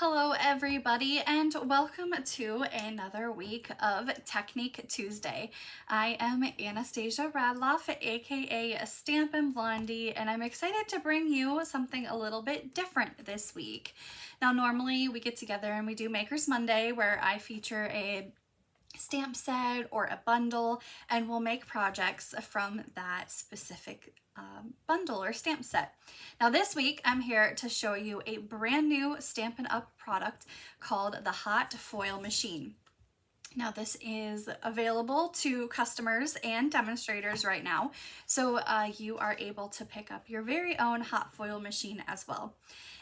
Hello everybody and welcome to another week of Technique Tuesday. I am Anastasia Radloff, aka Stampin' Blondie, and I'm excited to bring you something a little bit different this week. Now normally we get together and we do Makers Monday where I feature a stamp set or a bundle and we'll make projects from that specific bundle or stamp set. Now this week I'm here to show you a brand new Stampin' Up product called the Hot Foil Machine. Now this is available to customers and demonstrators right now, so you are able to pick up your very own hot foil machine as well.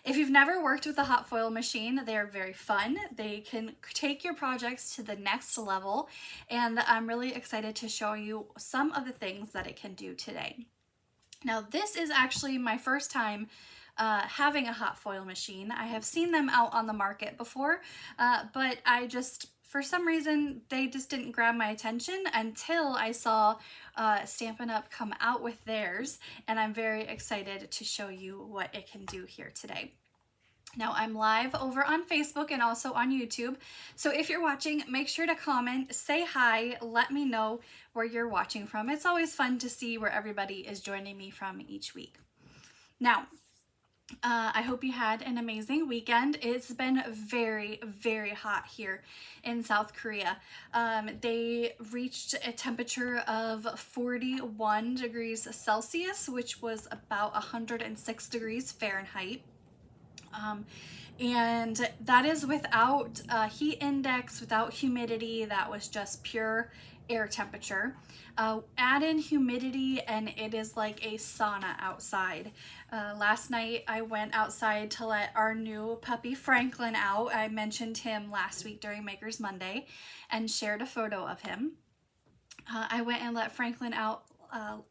If you've never worked with a hot foil machine, they're very fun. They can take your projects to the next level, and I'm really excited to show you some of the things that it can do today. Now this is actually my first time having a hot foil machine. I have seen them out on the market before, but for some reason, they just didn't grab my attention until I saw Stampin' Up come out with theirs, and I'm very excited to show you what it can do here today. Now I'm live over on Facebook and also on YouTube, so if you're watching, make sure to comment, say hi, let me know where you're watching from. It's always fun to see where everybody is joining me from each week. Now, I hope you had an amazing weekend. It's been very, very hot here in South Korea. They reached a temperature of 41 degrees Celsius, which was about 106 degrees Fahrenheit. And that is without heat index, without humidity. That was just pure air temperature. Add in humidity and it is like a sauna outside. Last night I went outside to let our new puppy Franklin out. I mentioned him last week during Makers Monday and shared a photo of him. I went and let Franklin out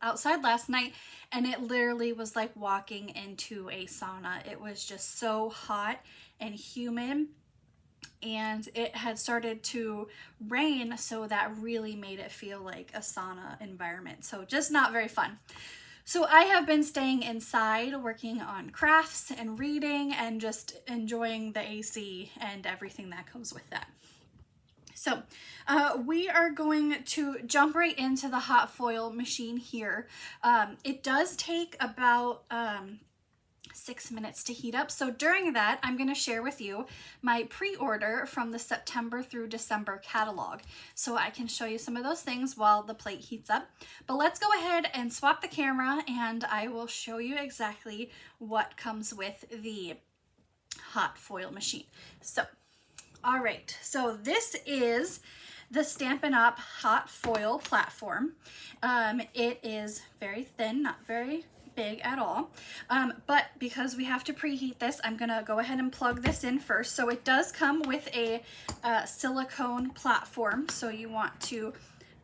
outside last night, and it literally was like walking into a sauna. It was just so hot and humid, and it had started to rain, so that really made it feel like a sauna environment. So just not very fun. So I have been staying inside working on crafts and reading and just enjoying the AC and everything that comes with that. So we are going to jump right into the hot foil machine here. It does take about 6 minutes to heat up. So during that, I'm going to share with you my pre-order from the September through December catalog. So I can show you some of those things while the plate heats up. But let's go ahead and swap the camera and I will show you exactly what comes with the hot foil machine. So all right, so this is the Stampin' Up! Hot Foil platform. It is very thin, not very big at all, but because we have to preheat this, I'm gonna go ahead and plug this in first. So it does come with a silicone platform, so you want to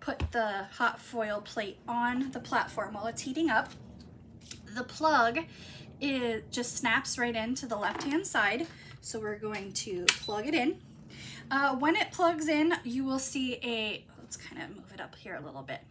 put the hot foil plate on the platform while it's heating up. The plug just snaps right into the left-hand side, so we're going to plug it in. When it plugs in, you will see let's kind of move it up here a little bit.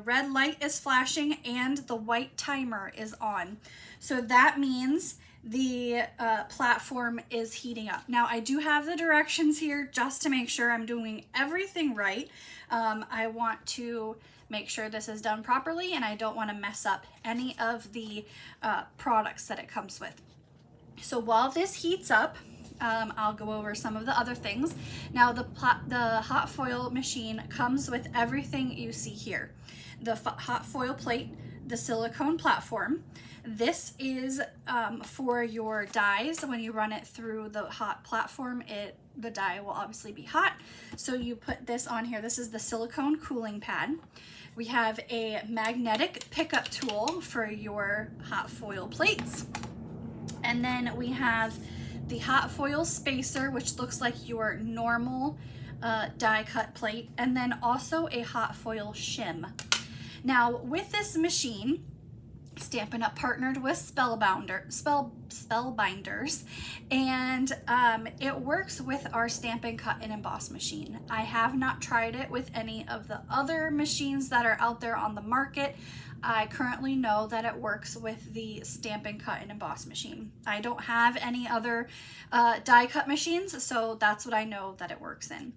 Red light is flashing and the white timer is on. So that means the platform is heating up. Now I do have the directions here just to make sure I'm doing everything right. I want to make sure this is done properly and I don't want to mess up any of the products that it comes with. So while this heats up, I'll go over some of the other things. Now the hot foil machine comes with everything you see here. The hot foil plate, the silicone platform. This is for your dies. When you run it through the hot platform, the die will obviously be hot. So you put this on here. This is the silicone cooling pad. We have a magnetic pickup tool for your hot foil plates. And then we have the hot foil spacer, which looks like your normal die cut plate, and then also a hot foil shim. Now with this machine, Stampin' Up! Partnered with Spellbinders, and it works with our Stampin' Cut and Emboss machine. I have not tried it with any of the other machines that are out there on the market. I currently know that it works with the Stampin' Cut and Emboss machine. I don't have any other die cut machines, so that's what I know that it works in.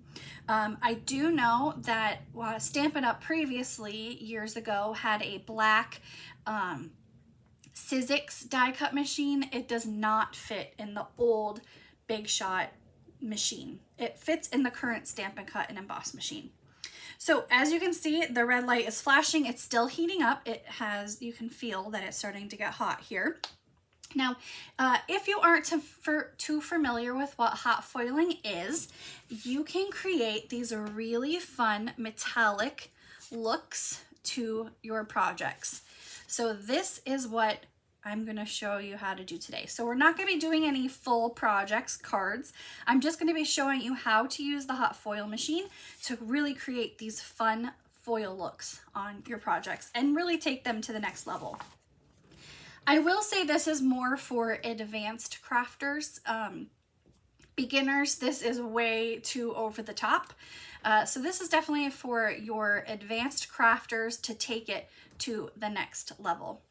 I do know that Stampin' Up! Previously, years ago, had a black Sizzix die cut machine. It does not fit in the old Big Shot machine. It fits in the current Stampin' Cut and Emboss machine. So as you can see, the red light is flashing. It's still heating up. You can feel that it's starting to get hot here. Now, if you aren't too familiar with what hot foiling is, you can create these really fun metallic looks to your projects. So this is what I'm going to show you how to do today. So we're not going to be doing any full projects cards. I'm just going to be showing you how to use the hot foil machine to really create these fun foil looks on your projects and really take them to the next level. I will say this is more for advanced crafters. Beginners, this is way too over the top. So this is definitely for your advanced crafters to take it to the next level.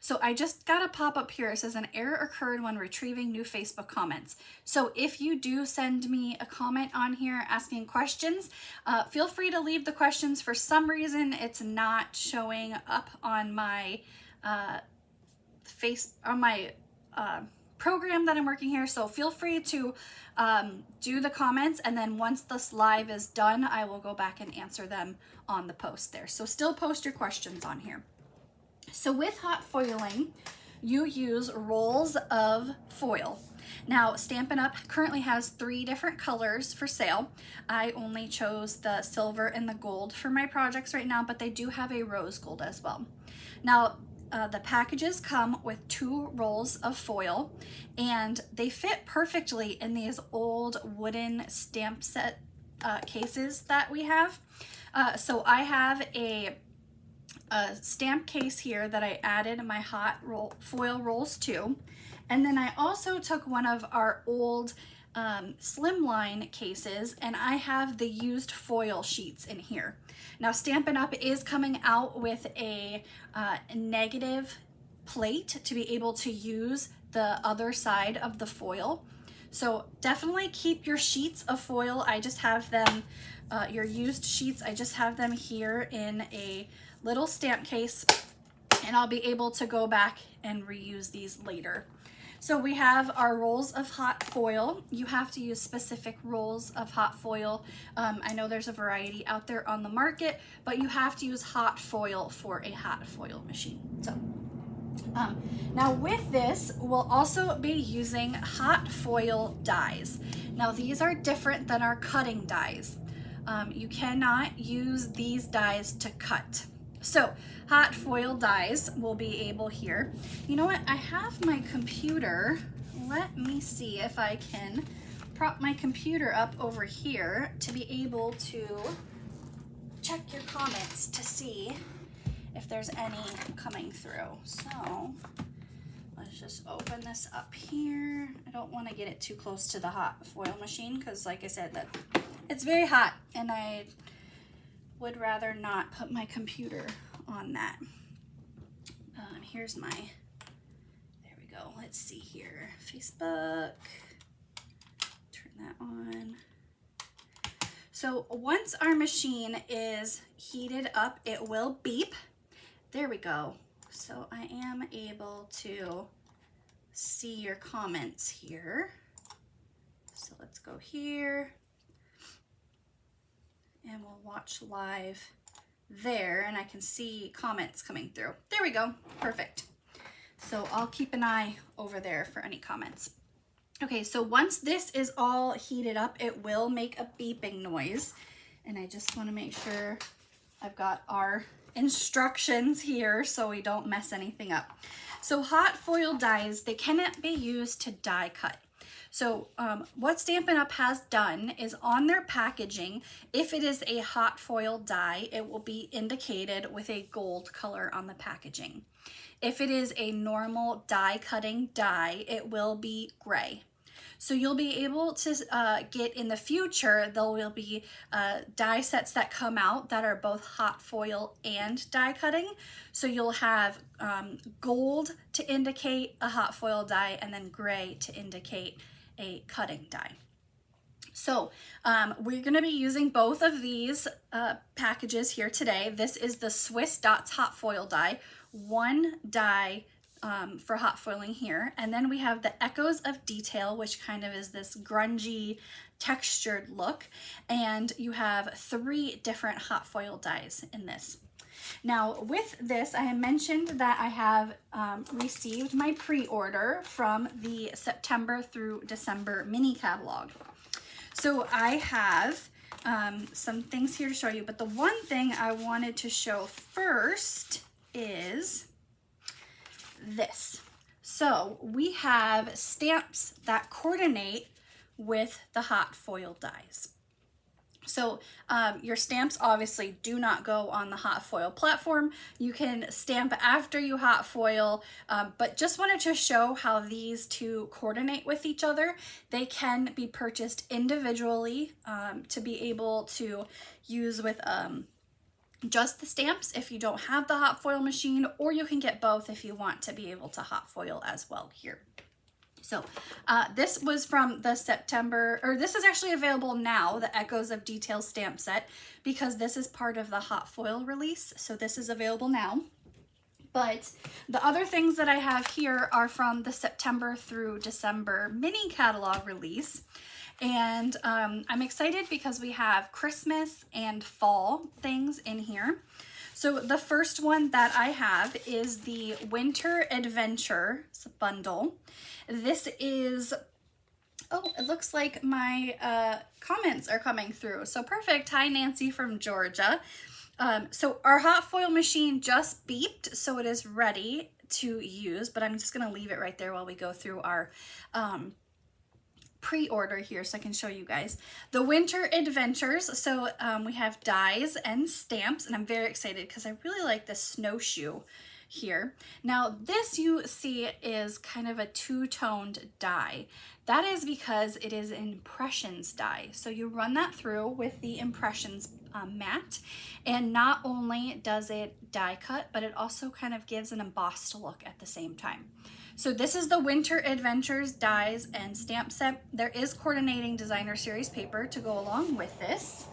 So I just got a pop-up here. It says an error occurred when retrieving new Facebook comments. So if you do send me a comment on here asking questions, feel free to leave the questions. For some reason, it's not showing up on my program that I'm working here. So feel free to do the comments, and then once this live is done, I will go back and answer them on the post there. So still post your questions on here. So with hot foiling, you use rolls of foil. Now, Stampin' Up! Currently has 3 different colors for sale. I only chose the silver and the gold for my projects right now, but they do have a rose gold as well. Now, the packages come with 2 rolls of foil, and they fit perfectly in these old wooden stamp set cases that we have. So I have a stamp case here that I added my hot foil rolls to, and then I also took one of our old slimline cases, and I have the used foil sheets in here. Now Stampin' Up! Is coming out with a negative plate to be able to use the other side of the foil. So definitely keep your sheets of foil. I just have them, your used sheets, I just have them here in a little stamp case, and I'll be able to go back and reuse these later. So we have our rolls of hot foil. You have to use specific rolls of hot foil. I know there's a variety out there on the market, but you have to use hot foil for a hot foil machine. So now with this, we'll also be using hot foil dies. Now these are different than our cutting dies. You cannot use these dies to cut. So hot foil dies will be able here. You know what? I have my computer. Let me see if I can prop my computer up over here to be able to check your comments to see if there's any coming through. So let's just open this up here. I don't want to get it too close to the hot foil machine because, like I said, that it's very hot, and I would rather not put my computer on that. Here's my, there we go. Let's see here. Facebook, turn that on. So once our machine is heated up, it will beep. There we go. So I am able to see your comments here. So let's go here, and we'll watch live there, and I can see comments coming through. There we go. Perfect. So I'll keep an eye over there for any comments. Okay, so once this is all heated up, it will make a beeping noise, and I just want to make sure I've got our instructions here so we don't mess anything up. So hot foil dies, they cannot be used to die cut. So what Stampin' Up! Has done is on their packaging, if it is a hot foil die, it will be indicated with a gold color on the packaging. If it is a normal die cutting die, it will be gray. So you'll be able to get in the future, there will be die sets that come out that are both hot foil and die cutting. So you'll have gold to indicate a hot foil die, and then gray to indicate a cutting die. So we're going to be using both of these packages here today. This is the Swiss Dots hot foil die, one die for hot foiling here. And then we have the Echoes of Detail, which kind of is this grungy textured look. And you have 3 different hot foil dies in this. Now with this, I mentioned that I have received my pre-order from the September through December mini catalog. So I have some things here to show you, but the one thing I wanted to show first is this. So we have stamps that coordinate with the hot foil dies. So your stamps obviously do not go on the hot foil platform. You can stamp after you hot foil, but just wanted to show how these two coordinate with each other. They can be purchased individually to be able to use with just the stamps if you don't have the hot foil machine, or you can get both if you want to be able to hot foil as well here. So this was from the September, or this is actually available now, the Echoes of Detail stamp set, because this is part of the hot foil release. So this is available now. But the other things that I have here are from the September through December mini catalog release. And I'm excited because we have Christmas and fall things in here. So the first one that I have is the Winter Adventure bundle. This is, oh, it looks like my comments are coming through. So perfect. Hi, Nancy from Georgia. So our hot foil machine just beeped, so it is ready to use, but I'm just going to leave it right there while we go through our pre-order here so I can show you guys. The Winter Adventures, so we have dies and stamps, and I'm very excited because I really like this snowshoe here. Now this you see is kind of a two-toned die. That is because it is an impressions die. So you run that through with the impressions mat, and not only does it die cut, but it also kind of gives an embossed look at the same time. So this is the Winter Adventures dies and stamp set. There is coordinating designer series paper to go along with this.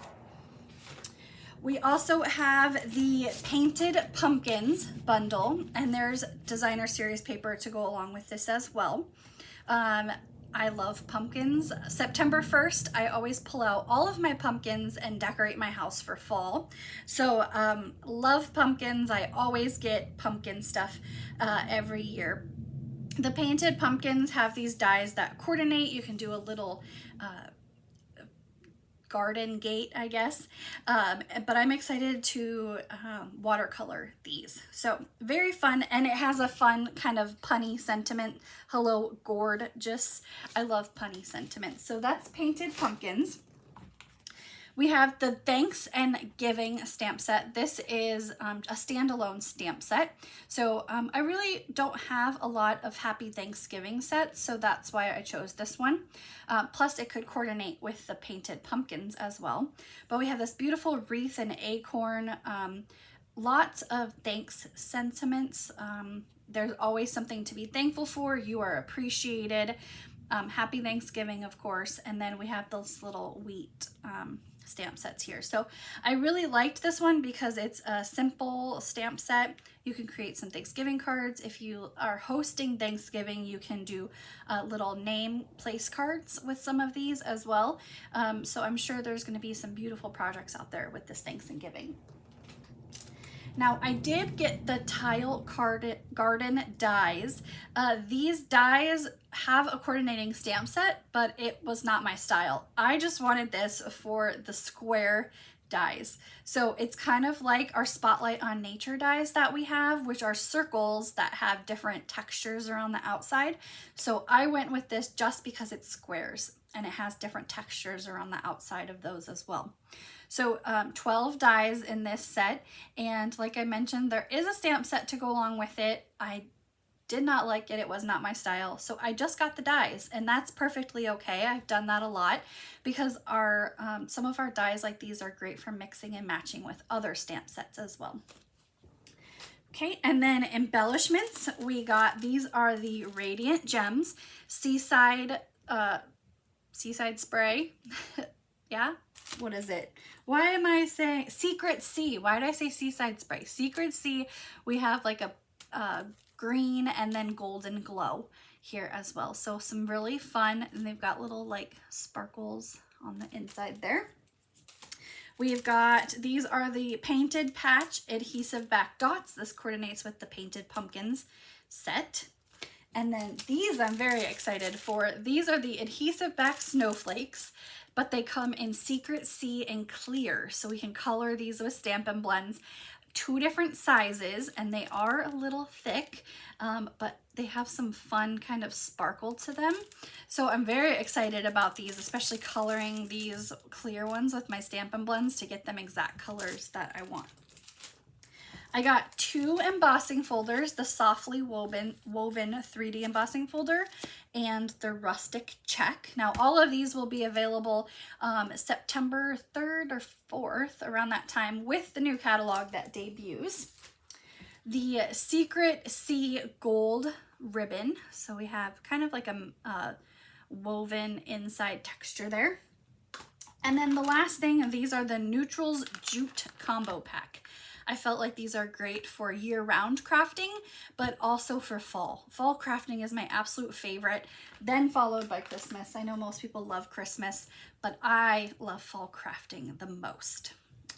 We also have the Painted Pumpkins bundle, and there's designer series paper to go along with this as well. I love pumpkins. September 1st, I always pull out all of my pumpkins and decorate my house for fall. So love pumpkins. I always get pumpkin stuff every year. The Painted Pumpkins have these dies that coordinate. You can do a little garden gate, I guess, but I'm excited to watercolor these. So very fun, and it has a fun kind of punny sentiment. Hello, gorgeous. I love punny sentiment. So that's Painted Pumpkins. We have the Thanks and Giving stamp set. This is a standalone stamp set. So I really don't have a lot of Happy Thanksgiving sets, so that's why I chose this one. Plus it could coordinate with the Painted Pumpkins as well. But we have this beautiful wreath and acorn, lots of thanks sentiments. There's always something to be thankful for. You are appreciated. Happy Thanksgiving, of course. And then we have those little wheat stamp sets here. So I really liked this one because it's a simple stamp set. You can create some Thanksgiving cards. If you are hosting Thanksgiving, you can do little name place cards with some of these as well. So I'm sure there's going to be some beautiful projects out there with this Thanksgiving. Now I did get the Tile Garden dies. These dies have a coordinating stamp set, but it was not my style. I just wanted this for the square dies. So it's kind of like our Spotlight on Nature dies that we have, which are circles that have different textures around the outside. So I went with this just because it's squares and it has different textures around the outside of those as well. So 12 dies in this set, and like I mentioned, there is a stamp set to go along with it. I did not like it. It was not my style. So I just got the dies, and that's perfectly okay. I've done that a lot because our some of our dies like these are great for mixing and matching with other stamp sets as well. Okay, and then embellishments, we got, these are the Radiant Gems Seaside Spray. Yeah, what is it? Why am I saying Secret Sea? Why did I say Seaside Spray? Secret Sea, we have like a green and then golden glow here as well. So some really fun, and they've got little like sparkles on the inside there. We've got, these are the Painted Patch Adhesive Back Dots. This coordinates with the Painted Pumpkins set. And then these I'm very excited for. These are the Adhesive Back Snowflakes, but they come in Secret Sea and Clear. So we can color these with Stampin' Blends. 2 different sizes, and they are a little thick, but they have some fun kind of sparkle to them. So I'm very excited about these, especially coloring these clear ones with my Stampin' Blends to get them exact colors that I want. I got 2 embossing folders, the Softly Woven 3D embossing folder and the Rustic Check. Now all of these will be available September 3rd or 4th, around that time, with the new catalog that debuts. The Secret Sea Gold ribbon. So we have kind of like a woven inside texture there. And then the last thing, these are the Neutrals Jute Combo Pack. I felt like these are great for year-round crafting, but also for fall. Fall crafting is my absolute favorite, then followed by Christmas. I know most people love Christmas, but I love fall crafting the most.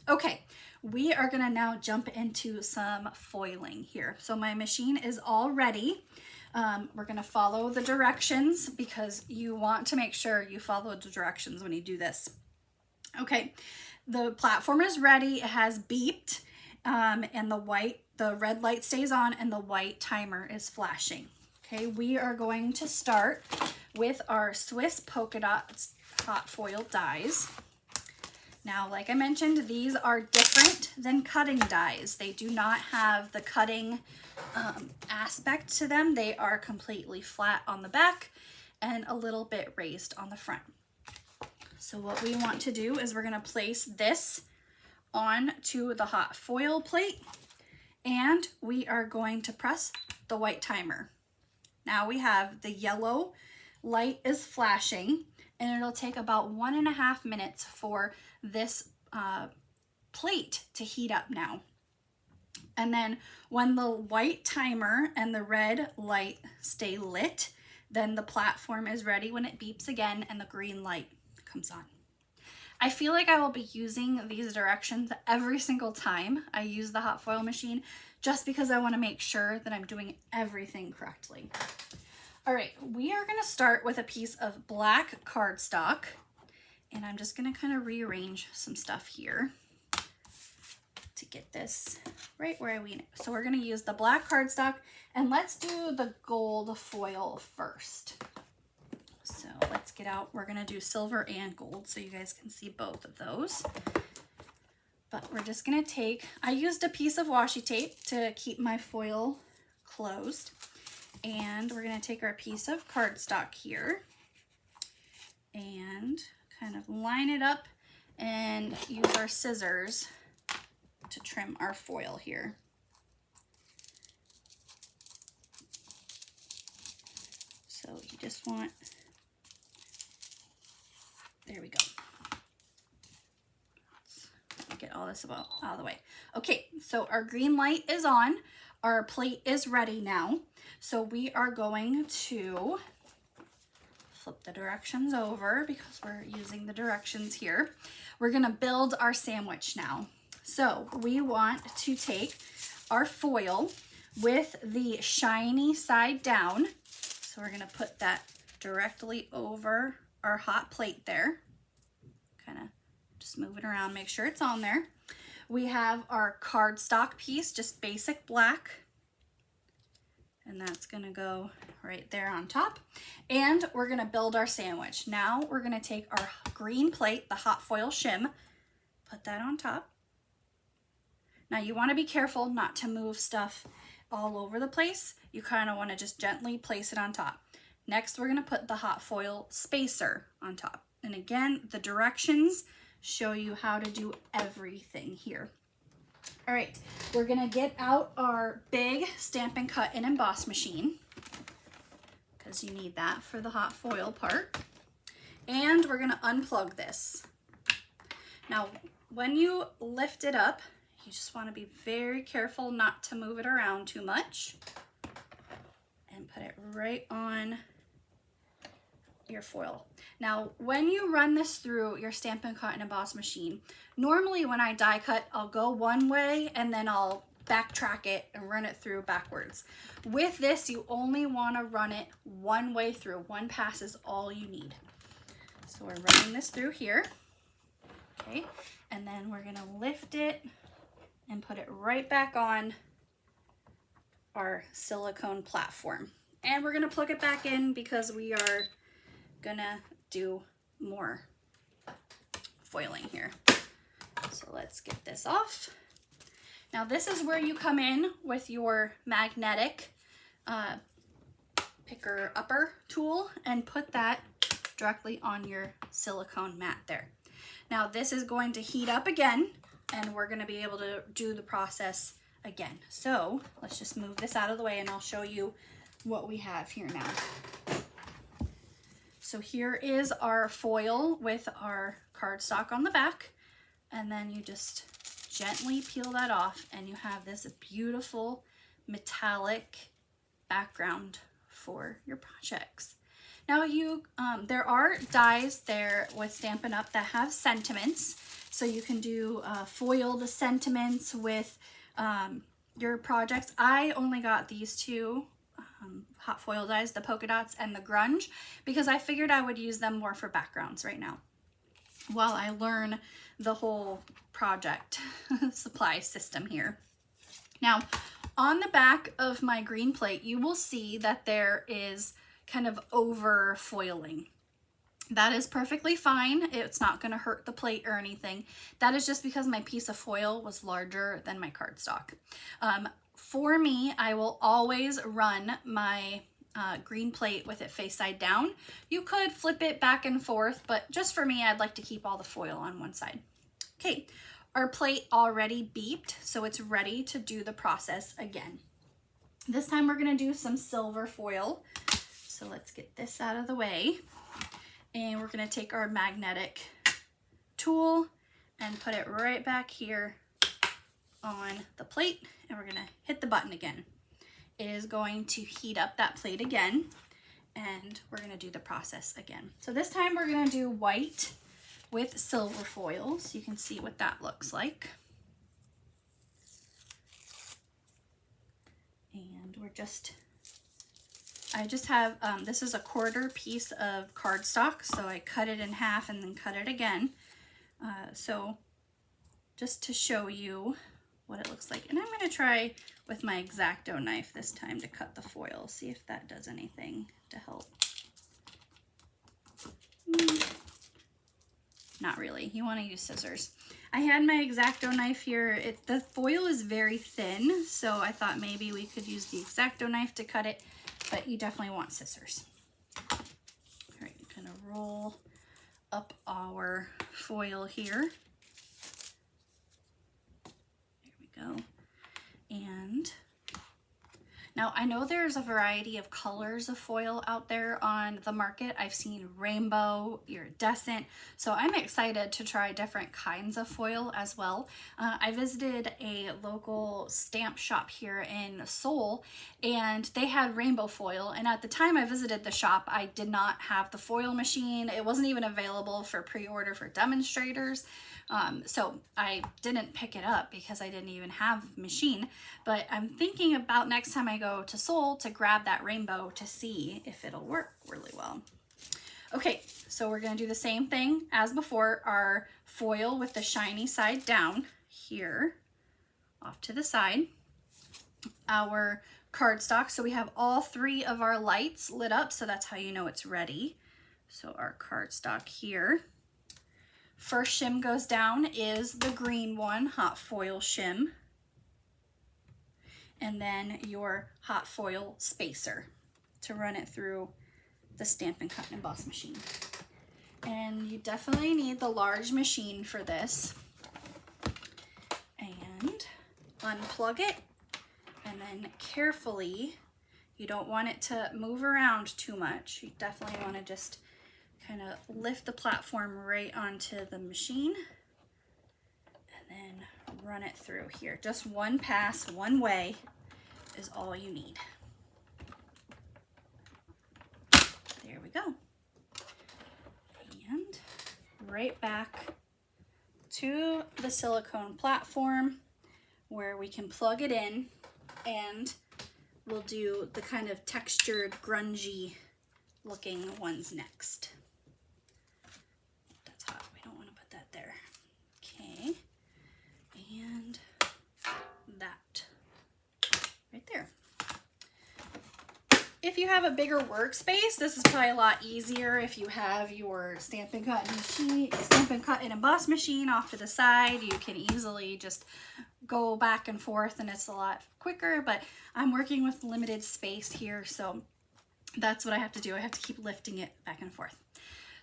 Okay, we are gonna now jump into some foiling here. So my machine is all ready. We're gonna follow the directions because you want to make sure you follow the directions when you do this. Okay, the platform is ready. It has beeped. And the red light stays on and the white timer is flashing. Okay, we are going to start with our Swiss Polka Dots hot foil dies. Now, like I mentioned, these are different than cutting dies. They do not have the cutting aspect to them. They are completely flat on the back and a little bit raised on the front. So what we want to do is we're going to place this onto the hot foil plate, and we are going to press the white timer. Now we have the yellow light is flashing, and it'll take about 1.5 minutes for this plate to heat up now. And then when the white timer and the red light stay lit, then the platform is ready when it beeps again and the green light comes on. I feel like I will be using these directions every single time I use the hot foil machine, just because I want to make sure that I'm doing everything correctly. All right, we are going to start with a piece of black cardstock, and I'm just going to kind of rearrange some stuff here to get this right where I want it. So we're going to use the black cardstock, and let's do the gold foil first. So let's get out, we're gonna do silver and gold so you guys can see both of those. But we're just gonna take, I used a piece of washi tape to keep my foil closed. And we're gonna take our piece of cardstock here and kind of line it up and use our scissors to trim our foil here. So you just want, there we go. Let's get all this out of the way. Okay, so our green light is on. Our plate is ready now. So we are going to flip the directions over because we're using the directions here. We're gonna build our sandwich now. So we want to take our foil with the shiny side down. So we're gonna put that directly over our hot plate there. Kind of just move it around, make sure it's on there. We have our cardstock piece, just basic black. And that's gonna go right there on top. And we're gonna build our sandwich. Now we're gonna take our green plate, the hot foil shim, put that on top. Now you wanna be careful not to move stuff all over the place, you kind of want to just gently place it on top. Next, we're going to put the hot foil spacer on top. And again, the directions show you how to do everything here. All right, we're going to get out our big Stampin' Cut and Emboss machine, because you need that for the hot foil part. And we're going to unplug this. Now, when you lift it up, you just want to be very careful not to move it around too much. And put it right on your foil. Now, when you run this through your Stampin' Cut and Emboss machine, normally when I die cut, I'll go one way and then I'll backtrack it and run it through backwards. With this, you only want to run it one way through. One pass is all you need. So we're running this through here. Okay, and then we're gonna lift it and put it right back on our silicone platform. And we're gonna plug it back in because we are gonna do more foiling here. So let's get this off. Now this is where you come in with your magnetic picker upper tool and put that directly on your silicone mat there. Now this is going to heat up again and we're going to be able to do the process again. So let's just move this out of the way and I'll show you what we have here now. So here is our foil with our cardstock on the back, and then you just gently peel that off and you have this beautiful metallic background for your projects. Now there are dies there with Stampin' Up! That have sentiments, so you can do foiled sentiments with your projects. I only got these two hot foil dies, the polka dots and the grunge, because I figured I would use them more for backgrounds right now while I learn the whole project supply system here. Now, on the back of my green plate, you will see that there is kind of over foiling. That is perfectly fine. It's not going to hurt the plate or anything. That is just because my piece of foil was larger than my cardstock. For me, I will always run my green plate with it face side down. You could flip it back and forth, but just for me, I'd like to keep all the foil on one side. Okay, our plate already beeped, so it's ready to do the process again. This time we're going to do some silver foil. So let's get this out of the way. And we're going to take our magnetic tool and put it right back here on the plate, and we're going to hit the button again. It is going to heat up that plate again, and we're going to do the process again. So this time we're going to do white with silver foil, so you can see what that looks like. And I just have, this is a 1/4 piece of cardstock, so I cut it in half and then cut it again. So just to show you what it looks like. And I'm going to try with my X-Acto knife this time to cut the foil, see if that does anything to help. Not really. You want to use scissors. I had my X-Acto knife here. The foil is very thin, so I thought maybe we could use the X-Acto knife to cut it, but you definitely want scissors. All right, I'm going to roll up our foil here. Go. And now I know there's a variety of colors of foil out there on the market. I've seen rainbow, iridescent, so I'm excited to try different kinds of foil as well. I visited a local stamp shop here in Seoul, and they had rainbow foil, and at the time I visited the shop, I did not have the foil machine. It wasn't even available for pre-order for demonstrators. So I didn't pick it up because I didn't even have a machine, but I'm thinking about next time I go to Seoul to grab that rainbow to see if it'll work really well. Okay, so we're going to do the same thing as before. Our foil with the shiny side down here off to the side. Our cardstock, so we have all 3 of our lights lit up, so that's how you know it's ready. So our cardstock here. First shim goes down is the green one, hot foil shim. and then your hot foil spacer to run it through the Stampin' Cut and Emboss machine. And you definitely need the large machine for this. And unplug it, and then carefully, you don't want it to move around too much. You definitely want to just kind of lift the platform right onto the machine and then run it through here. Just one pass, one way is all you need. There we go. And right back to the silicone platform where we can plug it in, and we'll do the kind of textured, grungy looking ones next. That's hot, we don't want to put that there. Okay, and that right there. If you have a bigger workspace, this is probably a lot easier if you have your Stampin' Cut machine, Stampin' Cut and Emboss machine off to the side. You can easily just go back and forth and it's a lot quicker, but I'm working with limited space here, so that's what I have to do. I have to keep lifting it back and forth.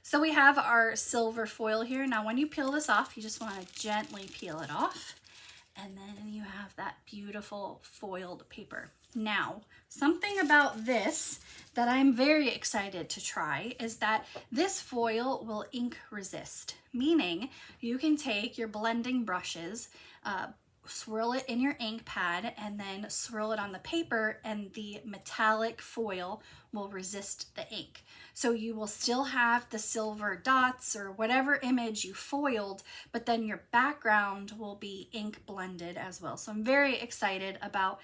So we have our silver foil here. Now when you peel this off, you just want to gently peel it off, and then you have that beautiful foiled paper. Now, something about this that I'm very excited to try is that this foil will ink resist, meaning you can take your blending brushes, swirl it in your ink pad, and then swirl it on the paper, and the metallic foil will resist the ink. So you will still have the silver dots or whatever image you foiled, but then your background will be ink blended as well. So I'm very excited about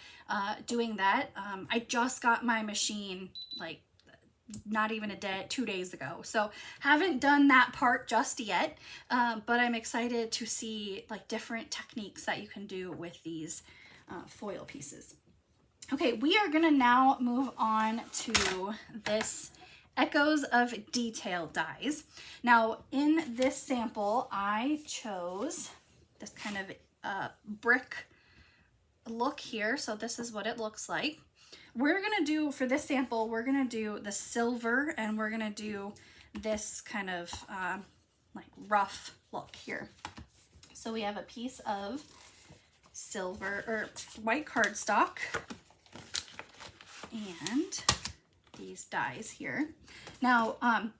doing that. I just got my machine like not even a day, 2 days ago. So haven't done that part just yet, but I'm excited to see like different techniques that you can do with these foil pieces. Okay, we are gonna now move on to this Echoes of Detail dies. Now in this sample, I chose this kind of brick look here. So this is what it looks like. We're gonna do, for this sample, we're gonna do the silver, and we're gonna do this kind of like rough look here. So we have a piece of silver or white cardstock and these dies here. Now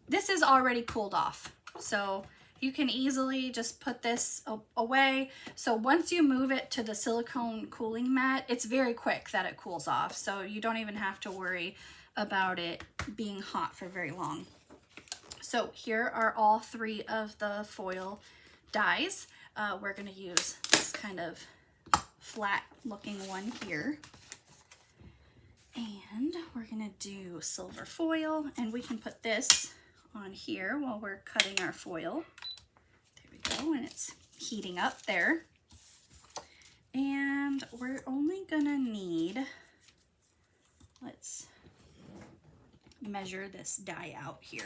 this is already cooled off, so you can easily just put this away. So once you move it to the silicone cooling mat, it's very quick that it cools off, so you don't even have to worry about it being hot for very long. So here are all three of the foil dies. We're gonna use this kind of flat looking one here. And we're gonna do silver foil, and we can put this on here while we're cutting our foil. There we go, and it's heating up there. And we're only gonna need, let's measure this die out here.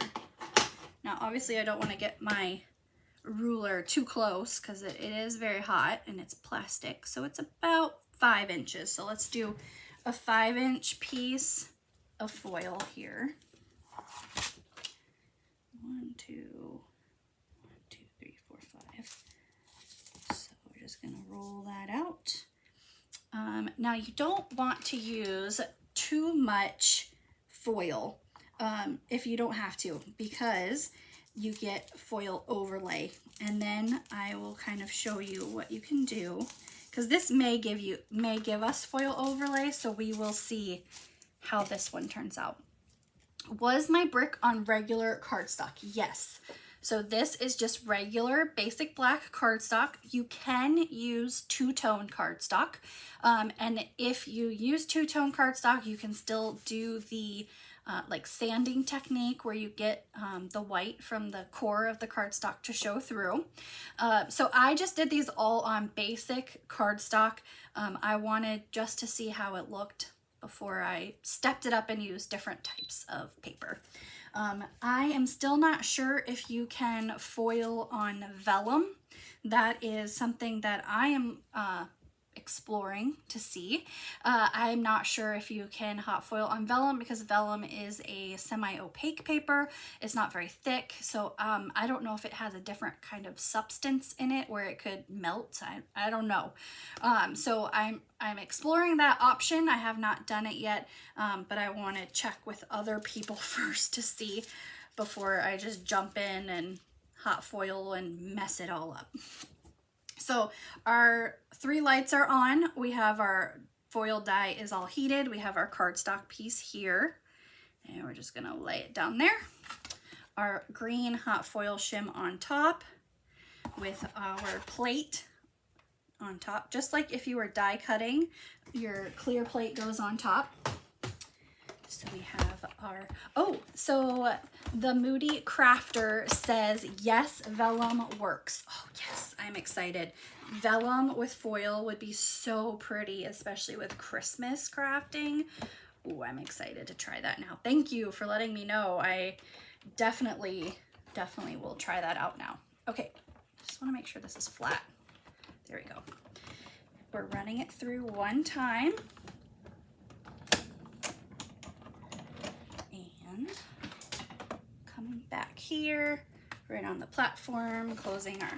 Now obviously I don't want to get my ruler too close because it is very hot and it's plastic, so it's about 5 inches. So let's do a 5-inch piece of foil here. 1, 2, 3, 4, 5. So we're just gonna roll that out. Now you don't want to use too much foil if you don't have to, because you get foil overlay. And then I will kind of show you what you can do, because this may give us foil overlay, so we will see how this one turns out. Was my brick on regular cardstock? Yes. So this is just regular basic black cardstock. You can use two-tone cardstock, and if you use two-tone cardstock, you can still do the like sanding technique where you get the white from the core of the cardstock to show through. So I just did these all on basic cardstock. I wanted just to see how it looked before I stepped it up and used different types of paper. I am still not sure if you can foil on vellum. That is something that I am exploring to see. I'm not sure if you can hot foil on vellum because vellum is a semi-opaque paper. It's not very thick, so I don't know if it has a different kind of substance in it where it could melt. I don't know. So I'm exploring that option. I have not done it yet, but I want to check with other people first to see before I just jump in and hot foil and mess it all up. So our 3 lights are on. We have our foil die is all heated. We have our cardstock piece here, and we're just gonna lay it down there. Our green hot foil shim on top with our plate on top. Just like if you were die cutting, your clear plate goes on top. So we have our, oh, so the Moody Crafter says, yes, vellum works. Oh yes, I'm excited. Vellum with foil would be so pretty, especially with Christmas crafting. Oh, I'm excited to try that now. Thank you for letting me know. I definitely will try that out now. Okay, just want to make sure this is flat. There we go. We're running it through one time. And coming back here, right on the platform, closing our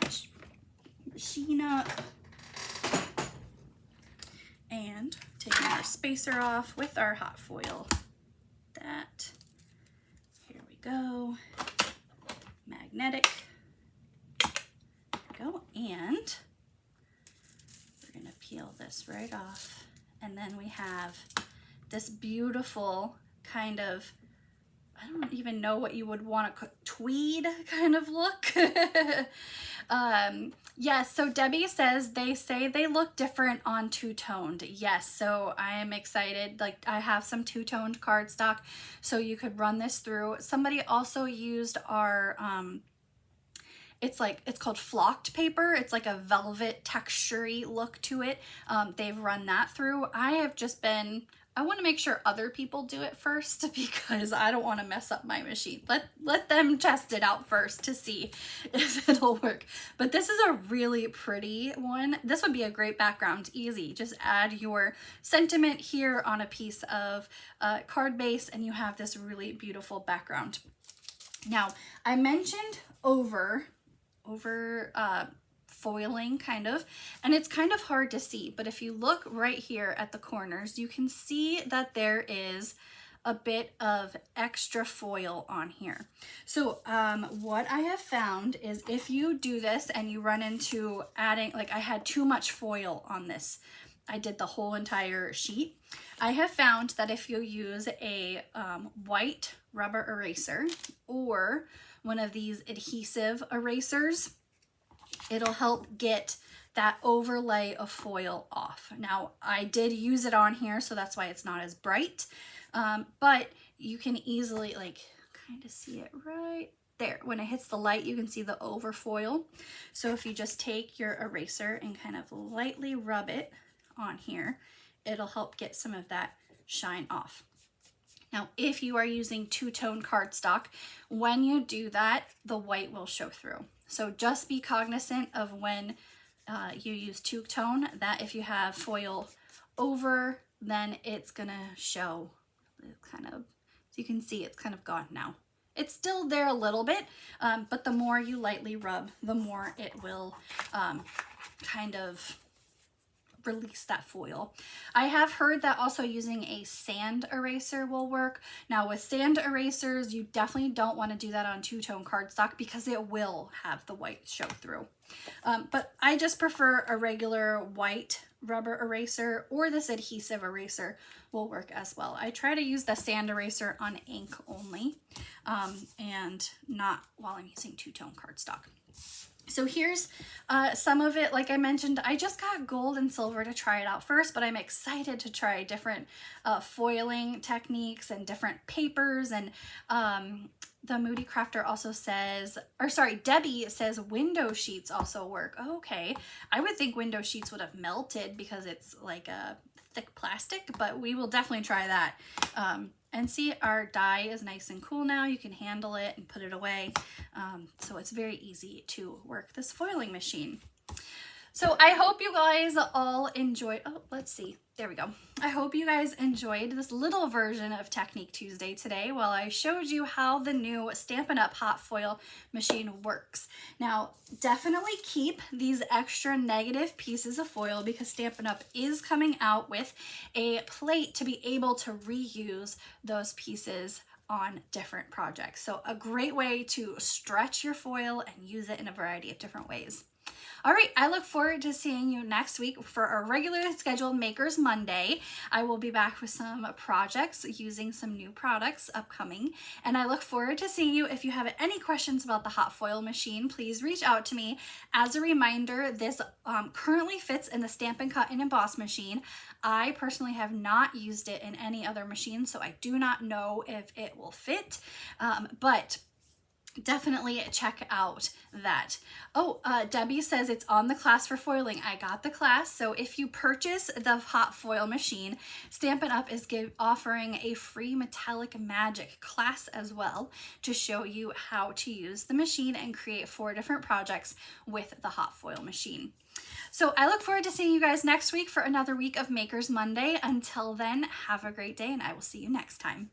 machine up. And taking our spacer off with our hot foil. That, here we go. Magnetic. There we go. And we're gonna peel this right off. And then we have this beautiful kind of, I don't even know what you would want to tweed kind of look. Yes, so Debbie says they say they look different on two-toned. Yes, so I am excited. Like I have some two-toned cardstock, so you could run this through. Somebody also used our it's called flocked paper. It's like a velvet texture-y look to it. They've run that through. I want to make sure other people do it first because I don't want to mess up my machine. Let them test it out first to see if it'll work. But this is a really pretty one. This would be a great background, easy. Just add your sentiment here on a piece of card base and you have this really beautiful background. Now, I mentioned over foiling kind of, and it's kind of hard to see, but if you look right here at the corners, you can see that there is a bit of extra foil on here. So what I have found is if you do this and you run into adding, like I had too much foil on this, I did the whole entire sheet. I have found that if you use a white rubber eraser or one of these adhesive erasers, it'll help get that overlay of foil off. Now, I did use it on here, so that's why it's not as bright, but you can easily like kind of see it right there. When it hits the light, you can see the over foil. So if you just take your eraser and kind of lightly rub it on here, it'll help get some of that shine off. Now, if you are using two-tone cardstock, when you do that, the white will show through. So just be cognizant of when you use two-tone, that if you have foil over, then it's gonna show kind of, so you can see it's kind of gone now. It's still there a little bit, but the more you lightly rub, the more it will kind of release that foil. I have heard that also using a sand eraser will work. Now with sand erasers, you definitely don't want to do that on two-tone cardstock because it will have the white show through. But I just prefer a regular white rubber eraser, or this adhesive eraser will work as well. I try to use the sand eraser on ink only, and not while I'm using two-tone cardstock. So here's some of it. Like I mentioned, I just got gold and silver to try it out first, but I'm excited to try different foiling techniques and different papers. And the Moody Crafter also says, or sorry, Debbie says window sheets also work. Oh, okay. I would think window sheets would have melted because it's like a thick plastic, but we will definitely try that. And see, our die is nice and cool now. You can handle it and put it away. So it's very easy to work this foiling machine. So I hope you guys all enjoyed, oh, let's see, there we go. I hope you guys enjoyed this little version of Technique Tuesday today while I showed you how the new Stampin' Up! Hot foil machine works. Now, definitely keep these extra negative pieces of foil because Stampin' Up! Is coming out with a plate to be able to reuse those pieces on different projects. So a great way to stretch your foil and use it in a variety of different ways. All right, I look forward to seeing you next week for our regularly scheduled Makers Monday. I will be back with some projects using some new products upcoming, and I look forward to seeing you. If you have any questions about the hot foil machine, please reach out to me. As a reminder, this currently fits in the Stampin' Cut and Emboss machine. I personally have not used it in any other machine, so I do not know if it will fit, but definitely check out that. Oh, Debbie says it's on the class for foiling. I got the class. So if you purchase the hot foil machine, Stampin' Up! Is offering a free metallic magic class as well to show you how to use the machine and create 4 different projects with the hot foil machine. So I look forward to seeing you guys next week for another week of Makers Monday. Until then, have a great day and I will see you next time.